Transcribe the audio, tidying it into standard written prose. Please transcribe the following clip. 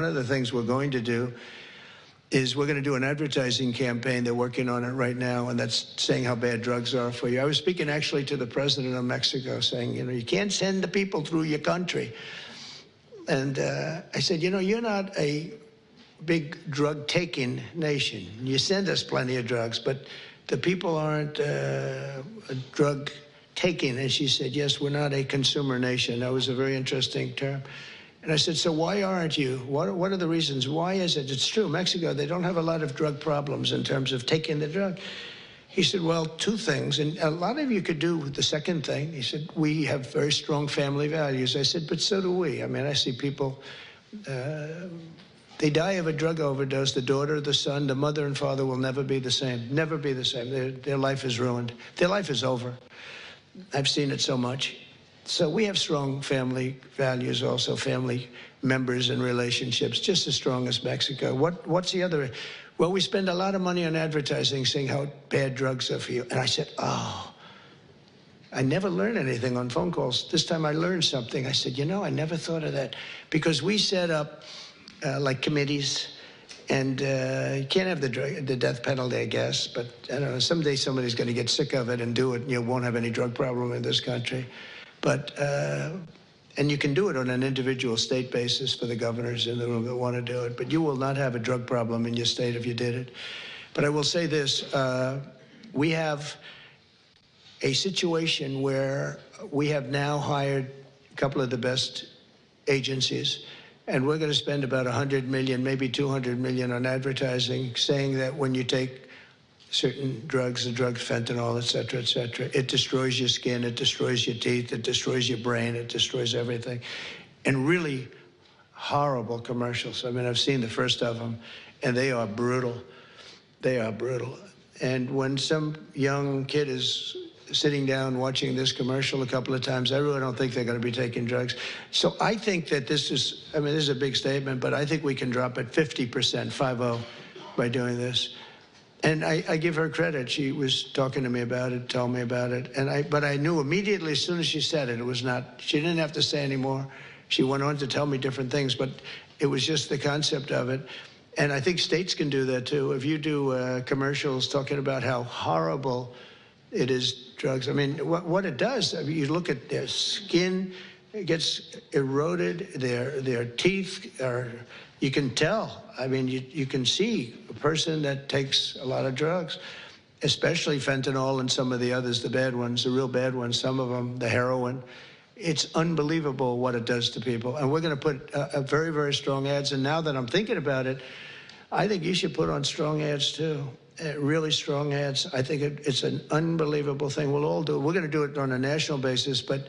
One of the things we're going to do is we're going to do an advertising campaign. They're working on it right now, and that's saying how bad drugs are for you. I was speaking actually to the president of Mexico saying, you know, you can't send the people through your country. And I said, you know, you're not a big drug-taking nation. You send us plenty of drugs, but the people aren't drug-taking. And she said, yes, we're not a consumer nation. That was a very interesting term. And I said, so why aren't you? What are the reasons? Why is it? It's true, Mexico, they don't have a lot of drug problems in terms of taking the drug. He said, well, two things, and a lot of you could do with the second thing. He said, we have very strong family values. I said, but so do we. I mean, I see people, they die of a drug overdose. The daughter, the son, the mother and father will never be the same, never be the same. Their life is ruined. Their life is over. I've seen it so much. So we have strong family values, also family members and relationships, just as strong as Mexico. What's the other? Well, we spend a lot of money on advertising saying how bad drugs are for you. And I said, oh, I never learned anything on phone calls. This time I learned something. I said, you know, I never thought of that. Because we set up like committees, and you can't have the death penalty, I guess. But I don't know, someday somebody's going to get sick of it and do it, and you won't have any drug problem in this country. But, and you can do it on an individual state basis for the governors in the room that want to do it, but you will not have a drug problem in your state if you did it. But I will say this, we have a situation where we have now hired a couple of the best agencies, and we're going to spend about 100 million, maybe 200 million on advertising, saying that when you take certain drugs, the drugs, fentanyl, et cetera, it destroys your skin, it destroys your teeth, it destroys your brain, it destroys everything. And really horrible commercials. I mean, I've seen the first of them, and they are brutal. They are brutal. And when some young kid is sitting down watching this commercial a couple of times, I really don't think they're going to be taking drugs. So I think that this is, I mean, this is a big statement, but I think we can drop it 50%, 50, by doing this. And I give her credit. She was talking to me about it, told me about it. But I knew immediately as soon as she said it, it was not, she didn't have to say anymore. She went on to tell me different things, but it was just the concept of it. And I think states can do that too. If you do commercials talking about how horrible it is, drugs, I mean, what it does, I mean, you look at their skin, it gets eroded, their teeth are, you can tell. I mean, you can see a person that takes a lot of drugs, especially fentanyl and some of the others, the bad ones, the real bad ones, some of them, the heroin. It's unbelievable what it does to people. And we're going to put very, very strong ads. And now that I'm thinking about it, I think you should put on strong ads too, really strong ads. I think it's an unbelievable thing. We'll all do it. We're going to do it on a national basis, but